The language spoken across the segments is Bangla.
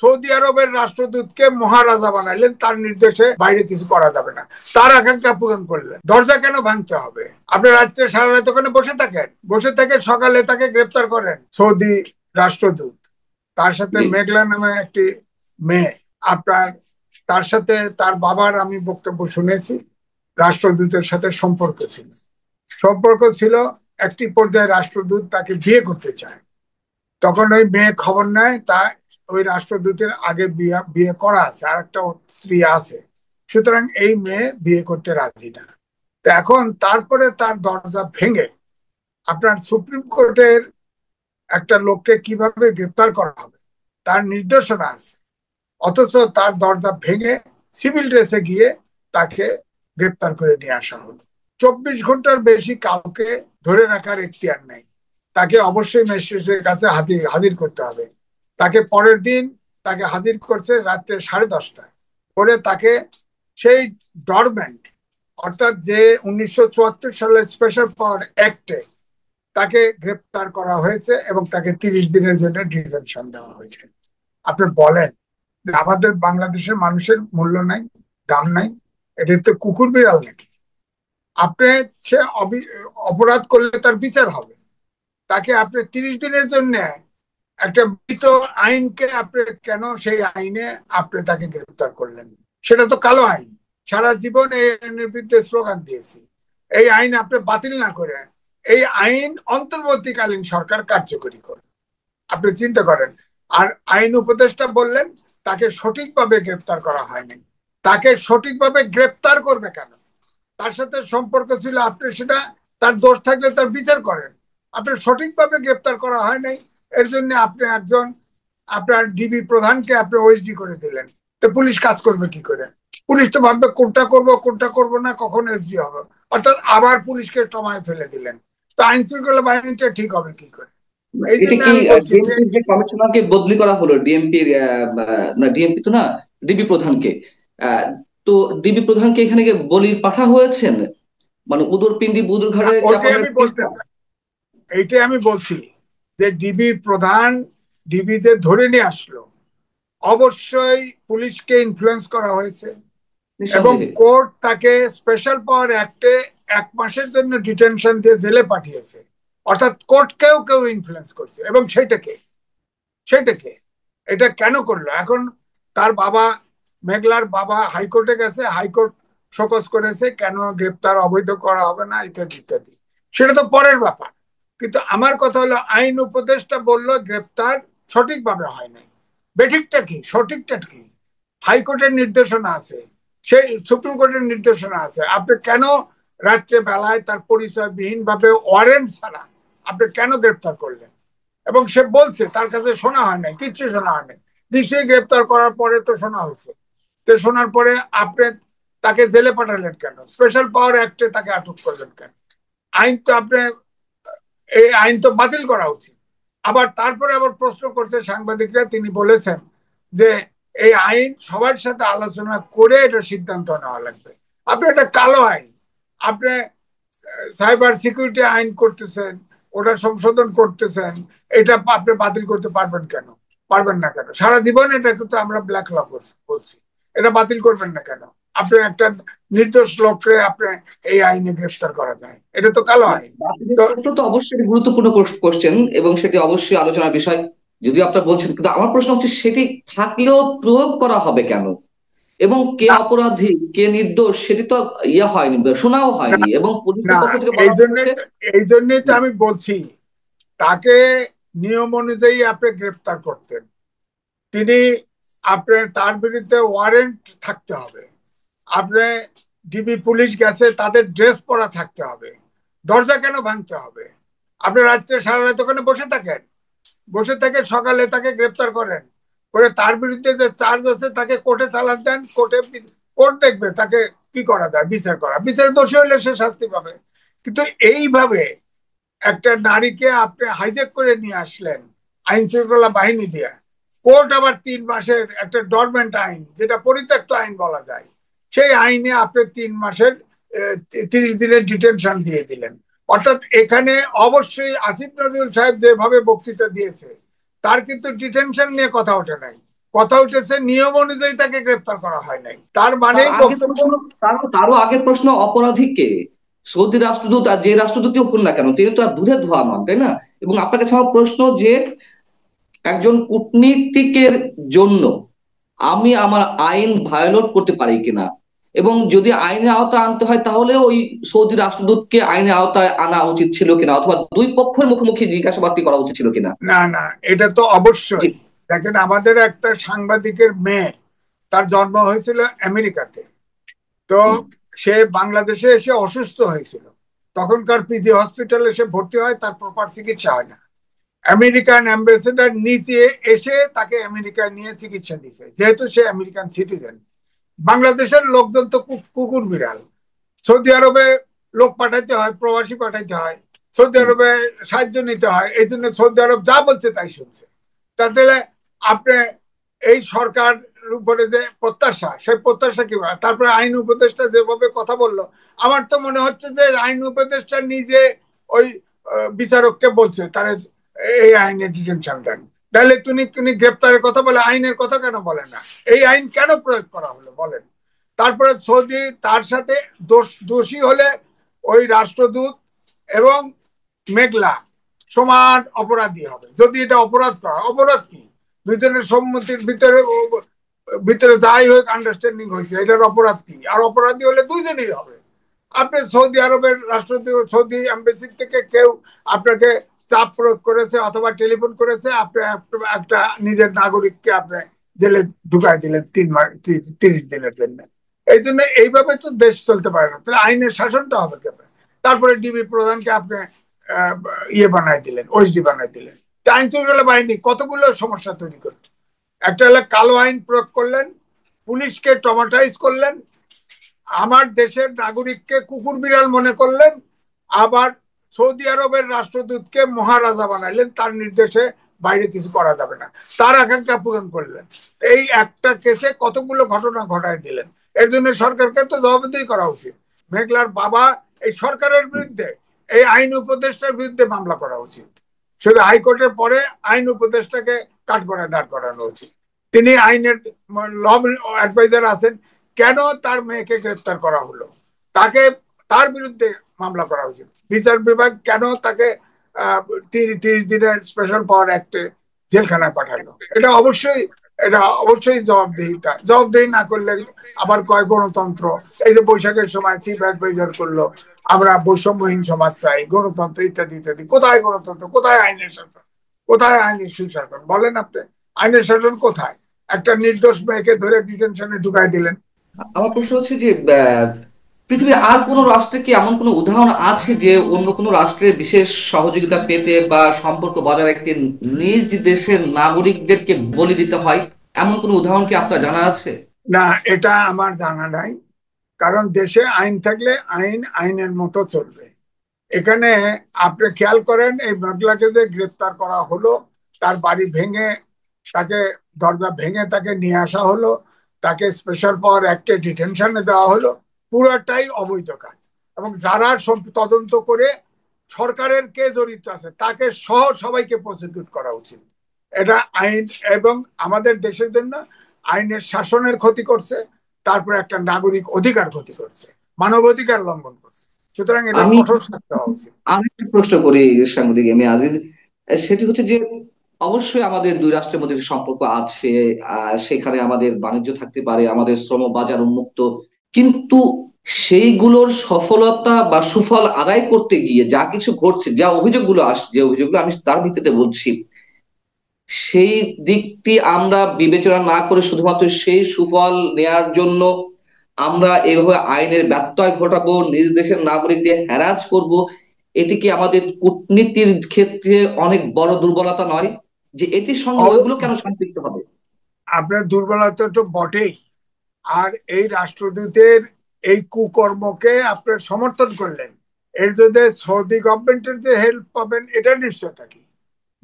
সৌদি আরবের রাষ্ট্রদূতকে মহারাজা বানাইলেন, তার নির্দেশে বাইরে কিছু করা যাবে না, তার আকাঙ্ক্ষা পূরণ করলেন। দরজা কেন ভাঙতে হবে? আপনি রাত্রে সারা রাত ওখানে বসে থাকেন, বসে থেকে সকালে তাকে গ্রেপ্তার করেন সৌদি রাষ্ট্রদূত। তার সাথে মেঘলা নামে একটি মেয়ে, আপনার তার সাথে তার বাবার আমি বক্তব্য শুনেছি, রাষ্ট্রদূতের সাথে সম্পর্ক ছিল। একটি পর্যায়ে রাষ্ট্রদূত তাকে বিয়ে করতে চায়, তখন ওই মেয়ে খবর নেয় তা ওই রাষ্ট্রদূতের আগে বিয়ে করা আছে, আর একটা স্ত্রী আছে, সুতরাং এই মেয়ে বিয়ে করতে রাজি না। তো এখন তারপরে তার দরজা ভেঙে আপনার সুপ্রিম কোর্টের একটা লোককে কিভাবে গ্রেপ্তার করা হবে তার নির্দেশনা আছে, অথচ তার দরজা ভেঙে সিভিল ড্রেসে গিয়ে তাকে গ্রেপ্তার করে নিয়ে আসা হলো। 24 ঘন্টার বেশি কাউকে ধরে রাখার এখতিয়ার নেই, তাকে অবশ্যই ম্যাজিস্ট্রেটের কাছে হাজির করতে হবে। তাকে পরের দিন তাকে হাজির করছে রাত্রে 10:30টায়, করে তাকে সেই ডরমেন্ট, অর্থাৎ যে 1974 সালের স্পেশাল পাওয়ার অ্যাক্টে তাকে গ্রেপ্তার করা হয়েছে এবং তাকে 30 দিনের জন্য ডিটেনশন দেওয়া হয়েছে। আপনি বলেন যে আমাদের বাংলাদেশের মানুষের মূল্য নাই, দাম নাই? এটা তো কুকুর বিড়াল নাকি? আপনি সে অপরাধ করলে তার বিচার হবে, তাকে আপনি 30 দিনের জন্য একটা মৃত আইনকে আপনি কেন সেই আইনে আপনি তাকে গ্রেপ্তার করলেন? সেটা তো কালো আইন, সারা জীবন এই আইনের বিরুদ্ধে স্লোগান দিয়েছি। এই আইন আপনি বাতিল না করে এই আইন অন্তর্বর্তীকালীন সরকার কার্যকরী করে, আপনি চিন্তা করেন। আর আইন উপদেষ্টা বললেন তাকে সঠিকভাবে গ্রেপ্তার করা হয়নি। তাকে সঠিকভাবে গ্রেপ্তার করবে কেন? তার সাথে সম্পর্ক ছিল, আপনি সেটা তার দোষ থাকলে তার বিচার করেন। আপনার সঠিকভাবে গ্রেপ্তার করা হয় নাই, এর জন্য আপনি একজন আপনার ডিবি প্রধানকে আপনি ওএসডি করে দিলেন। তো পুলিশ কাজ করবে কি করে? পুলিশ তো ভাববে কোনটা করবো না, কখন এসডি হবে, অর্থাৎ আবার পুলিশকে টমায় ফেলে দিলেন। তো আইন শৃঙ্খলা বাহিনীটা ঠিক হবে কি করে? এই জন্য আমি বলছি যে কমিশনারকে বদলি করা হলো ডিএমপির, না ডিএমপি তো না, ডিবি প্রধানকে, তো ডিবি প্রধানকে এখানে বলির পাঠা হয়েছেন, মানে উদরপিন্ডি বুদুর ঘাড়ে ওইটাই চাপানোর আমি বলতে চাই, এইটাই আমি বলছি যে ডিবি প্রধান ডিবিতে ধরে নিয়ে আসলো, অবশ্যই পুলিশকে ইনফ্লুয়েন্স করা হয়েছে এবং নিঃসন্দেহে। কোর্ট তাকে স্পেশাল পাওয়ার অ্যাক্টে 1 মাসের জন্য ডিটেনশন দিয়ে জেলে পাঠিয়েছে, অর্থাৎ কোর্টকেও ইনফ্লুয়েন্স করছে। এবং সেটাকে এটা কেন করলো? এখন তার বাবা, মেঘলার বাবা হাইকোর্টে গেছে, হাইকোর্ট শোকজ করেছে, কেন গ্রেপ্তার অবৈধ করা হবে না ইত্যাদি ইত্যাদি, সেটা তো পরের ব্যাপার। কিন্তু আমার কথা হলো আইন উপদেষ্টা বললো গ্রেপ্তার সঠিকভাবে হয় নাই। বেঠিকটা কি, সঠিকটা কি? হাইকোর্টের নির্দেশনা আছে, সেই সুপ্রিম কোর্টের নির্দেশনা আছে। আপনি কেন রাত্রে বেলায় তার পরিচয়বিহীন ভাবে ওয়ারেন্ট ছাড়া আপনি কেন গ্রেপ্তার করলেন? এবং সে বলছে তার কাছে শোনা হয় নাই, কিচ্ছু শোনা হয় নাই। নিশ্চয়ই গ্রেপ্তার করার পরে তো শোনা হয়েছে। তো শোনার পরে আপনি তাকে জেলে পাঠালেন কেন? স্পেশাল পাওয়ার অ্যাক্টে তাকে আটক করলেন কেন? আইন তো আপনি, এই আইন তো বাতিল করা উচিত। আবার তারপরে আবার প্রশ্ন করছে সাংবাদিকরা, তিনি বলেছেন যে এই আইন সবার সাথে আলোচনা করে এটা সিদ্ধান্ত নেওয়া লাগবে। আপনি একটা কালো আইন, আপনি সাইবার সিকিউরিটি আইন করতেছেন, ওটা সংশোধন করতেছেন, এটা আপনি বাতিল করতে পারবেন কেন? পারবেন না কেন? সারা জীবন এটা কিন্তু আমরা ব্ল্যাক ল বলছি, এটা বাতিল করবেন না কেন? আপনি একটা নির্দোষ লোককে আপনি এই আইনে গ্রেফতার করা যায়, এটা তো কালো আইন। বাতিলের তো প্রশ্ন তো অবশ্যই গুরুত্বপূর্ণ কোশ্চেন এবং সেটি অবশ্যই আলোচনার বিষয়, যদিও আপনারা বলছেন, কিন্তু আমার প্রশ্ন হচ্ছে সেটি থাকলেও প্রয়োগ করা হবে কেন, এবং কে না অপরাধী কে নির্দোষ সেটি তো ইয়ে হয়নি, শোনাও না হয়নি, এবং পুলিশের না পক্ষ থেকে এই বলা জন্যই হচ্ছে। তো এই জন্যই তো আমি বলছি তাকে নিয়ম অনুযায়ী আপনি গ্রেপ্তার করতেন। তিনি, আপনার তার বিরুদ্ধে ওয়ারেন্ট থাকতে হবে, আপনি ডিবি পুলিশ গেছে তাদের ড্রেস পরা থাকতে হবে। দরজা কেন ভাঙতে হবে? আপনি রাত্রে সারা রাত ওখানে বসে থেকে সকালে তাকে গ্রেপ্তার করেন, করে তার বিরুদ্ধে যে চার্জ আছে তাকে কোর্টে চালান দেন, কোর্ট দেখবে তাকে কি করা যায়, বিচারে দোষী হলে সে শাস্তি পাবে। কিন্তু এইভাবে একটা নারীকে আপনি হাইজ্যাক করে নিয়ে আসলেন আইন শৃঙ্খলা বাহিনী দিয়ে, কোর্ট আবার 3 মাসের একটা ডরমেন্ট আইন, যেটা পরিত্যক্ত আইন বলা যায়, সেই আইনে আপনি 3 মাসের 30 দিনের ডিটেনশন দিয়ে দিলেন। অর্থাৎ এখানে অবশ্যই আসিফ নজরুল সাহেব যেভাবে বক্তৃতা দিয়েছে তার কিন্তু ডিটেনশন নিয়ে কথা ওঠে নাই, কথা উঠেছে নিয়ম অনুযায়ী তাকে গ্রেপ্তার করা হয় নাই, তার মানে তার আগের বক্তব্য। প্রশ্ন, তারও আগের প্রশ্ন, অপরাধী কে? সৌদি রাষ্ট্রদূত আর যে রাষ্ট্রদূতই হন না কেন, তিনি তো আর দুধে ধোয়া নন, তাই না? এবং আপনার কাছে আমার প্রশ্ন যে একজন কূটনীতিকের জন্য আমি আমার আইন ভায়োলেট করতে পারি কিনা, এবং যদি আইনের আওতায় আনতে হয় তাহলে ওই সৌদি রাষ্ট্রদূতকে আইনের আওতায় আনা উচিত ছিল কিনা, অথবা দুই পক্ষের মুখোমুখি জিজ্ঞাসাবাদটি করা উচিত ছিল কিনা? না না, এটা তো জি। অবশ্যই। দেখেন, আমাদের একটা সাংবাদিকের মেয়ে, তার জন্ম হয়েছিল আমেরিকাতে। তো হুম। সে বাংলাদেশে এসে অসুস্থ হয়েছিল, তখনকার পিজি হসপিটালে সে ভর্তি হয়, তার প্রপার চিকিৎসা হয় না। আমেরিকান অ্যাম্বাসেডার নিচে এসে তাকে আমেরিকায় নিয়ে চিকিৎসা দিছে, যেহেতু সে আমেরিকান সিটিজেন। বাংলাদেশের লোকজন তো কুকুর বিড়াল। সৌদি আরবে লোক পাঠাইতে হয়, প্রবাসী পাঠাইতে হয়, সৌদি হুম। আরবে সাহায্য নিতে হয়, এই জন্য সৌদি আরব যা বলছে তাই শুনছে। তাহলে আপনি এই সরকার উপরে যে প্রত্যাশা, সেই প্রত্যাশা কি? তারপরে আইন উপদেষ্টা যেভাবে কথা বললো, আমার তো মনে হচ্ছে যে আইন উপদেষ্টা নিজে ওই বিচারককে বলছে তারা এই আইনে ডিটেনশন দেন। তাহলে তুমি তুমি গ্রেপ্তারের কথা বলে আইনের কথা কেন বলে না? এই আইন কেন প্রয়োগ করা হলো বলেন? তারপরে সৌদি তার সাথে দোষী হলে ওই রাষ্ট্রদূত এবং মেঘলা সমান অপরাধী হবে। যদি এটা অপরাধ করা, অপরাধ কি? দুজনের সম্মতির ভিতরে ভিতরে যাই হোক আন্ডারস্ট্যান্ডিং হয়েছে, এটার অপরাধ কি? আর অপরাধী হলে দুইজনই হবে। আপনি সৌদি আরবের রাষ্ট্রদূত, সৌদি এম্বাসি থেকে কেউ আপনাকে চাপ প্রয়োগ করেছে অথবা টেলিফোন করেছে, আপনি একটা নিজের নাগরিককে আপনি জেলে ঢুকাই দিলেন 3 মাস 30 দিনের জন্য। এই জন্য এইভাবে তো দেশ চলতে পারে না। তাহলে আইনের শাসনটা হবে কেমন? তারপরে ডিবি প্রধানকে আপনি আহ, ইয়ে বানাই দিলেন, ওএসডি বানাই দিলেন। আইন শৃঙ্খলা বাহিনী কতগুলো সমস্যা তৈরি করছে। একটা হলো কালো আইন প্রয়োগ করলেন, পুলিশকে ট্রমাটাইজ করলেন, আমার দেশের নাগরিককে কুকুর বিড়াল মনে করলেন, আবার সৌদি আরবের রাষ্ট্রদূতকে মহারাজা বানাইলেন, তার নির্দেশে বাইরে কিছু করা যাবে না, তার আকাঙ্ক্ষা পূরণ করলেন। এই একটা কেসে কতগুলো ঘটনা ঘটায় দিলেন। এর জন্য সরকারকে তো জবাবদিহি করা উচিত। মেঘলার বাবা এই সরকারের বিরুদ্ধে, এই আইন উপদেষ্টার বিরুদ্ধে মামলা করা উচিত। শুধু হাইকোর্টের পরে আইন উপদেষ্টাকে কাঠগড়ায় দাঁড় করানো উচিত। তিনি আইনের ল অ্যাডভাইজার আছেন, কেন তার মেয়েকে গ্রেফতার করা হলো, তাকে তার বিরুদ্ধে মামলা করা উচিত। বিচার বিভাগ কেন তাকে 30 দিনের স্পেশাল পাওয়ার অ্যাক্টে জেলখানায় পাঠালো? এটা অবশ্যই জবাবদিহি না করলে আবার কয় গণতন্ত্র। এই যে বৈশাখের সময় চিফ অ্যাডভাইজার করলো, আমরা বৈষম্যহীন সমাজ চাই, গণতন্ত্র ইত্যাদি ইত্যাদি। কোথায় গণতন্ত্র? কোথায় আইনের শাসন? কোথায় আইনের সুশাসন বলেন আপনি? আইনের শাসন কোথায়? একটা নির্দোষ মেয়েকে ধরে ডিটেনশনে ঢুকাই দিলেন। আমার প্রশ্ন হচ্ছে যে পৃথিবীর আর কোন রাষ্ট্রে কি এমন কোন উদাহরণ আছে যে অন্য কোন রাষ্ট্রের বিশেষ সহযোগিতা পেতে বা সম্পর্ক বজায় রাখতে নিজ দেশের নাগরিকদেরকে বলি দিতে হয়? এমন কোন উদাহরণ কি আপনার জানা আছে? না, এটা আমার জানা নাই। কারণ দেশে আইন থাকলে আইন আইনের মতো চলবে। এখানে আপনি খেয়াল করেন, এই মহিলাকে যে গ্রেফতার করা হলো, তার বাড়ি ভেঙে, তাকে দরজা ভেঙে তাকে নিয়ে আসা হলো, তাকে স্পেশাল পাওয়ার অ্যাক্টে ডিটেনশনে দেওয়া হলো, পুরোটাই অবৈধ কাজ। এবং যারা তদন্ত করে সরকারের কে জড়িত আছে তাকে সহ সবাইকে প্রসিকিউট করা উচিত। এটা আইন এবং আমাদের দেশের জন্য আইনের শাসনের ক্ষতি করছে, তারপরে একটা নাগরিক অধিকার ক্ষতি করছে, মানবাধিকার লঙ্ঘন করছে। সুতরাং এটা আমি কঠোর শাস্তি হওয়া উচিত। আমি একটি প্রশ্ন করি সাংবাদিক এম এ আজিজ, সেটি হচ্ছে যে অবশ্যই আমাদের দুই রাষ্ট্রের মধ্যে একটি সম্পর্ক আছে, সেখানে আমাদের বাণিজ্য থাকতে পারে, আমাদের শ্রম বাজার উন্মুক্ত, কিন্তু সেইগুলোর সফলতা বা সুফল আদায় করতে গিয়ে যা কিছু ঘটছে, যা অভিযোগগুলো আসছে, যে অভিযোগগুলো আমি তার ভিত্তিতে বলছি, সেই দিকটি আমরা বিবেচনা না করে শুধুমাত্র সেই সুফল নেয়ার জন্য আমরা এভাবে আইনের ব্যত্যয় ঘটাবো, নিজ দেশের নাগরিকদের হ্যারাস করব, এটি কি আমাদের কূটনীতির ক্ষেত্রে অনেক বড় দুর্বলতা নয়? যে এটির সঙ্গে ওইগুলো কেন সম্পৃক্ত হবে? আপনার দুর্বলতা তো বটেই। আর এই রাষ্ট্রদূতের এই কুকর্মকে আপনার সমর্থন করলেন, এর যদি সৌদি গভর্নমেন্টের যে হেল্প পাবেন এটা নিশ্চয় থাকি,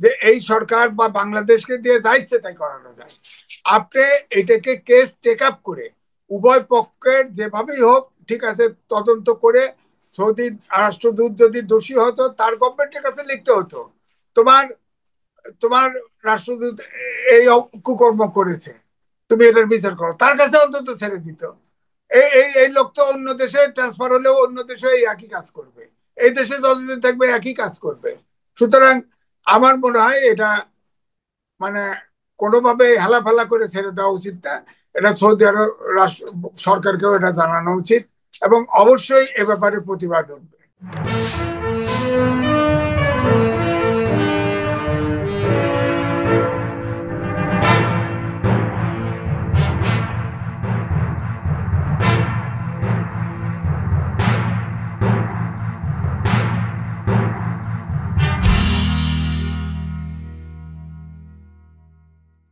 যে এই সরকার বা বাংলাদেশকে দিয়ে যা ইচ্ছে তাই করানো যায়। আপনি এটাকে কেস টেক আপ করে উভয় পক্ষের যেভাবেই হোক, ঠিক আছে, তদন্ত করে সৌদি রাষ্ট্রদূত যদি দোষী হতো তার গভর্নমেন্টের কাছে লিখতে হতো, তোমার তোমার রাষ্ট্রদূত এই কুকর্ম করেছে, তুমি এটার বিচার করো, তার কাছে অন্তত ছেড়ে দিত। এই এই এই লোক তো অন্য দেশে ট্রান্সফার হলেও অন্য দেশে এই একই কাজ করবে, এই দেশে যতদিন থাকবে একই কাজ করবে। সুতরাং আমার মনে হয় এটা মানে কোনোভাবে হেলাফেলা করে ছেড়ে দেওয়া উচিত না। এটা সৌদি আরব রাষ্ট্র সরকারকেও এটা জানানো উচিত এবং অবশ্যই এ ব্যাপারে প্রতিবাদ উঠবে।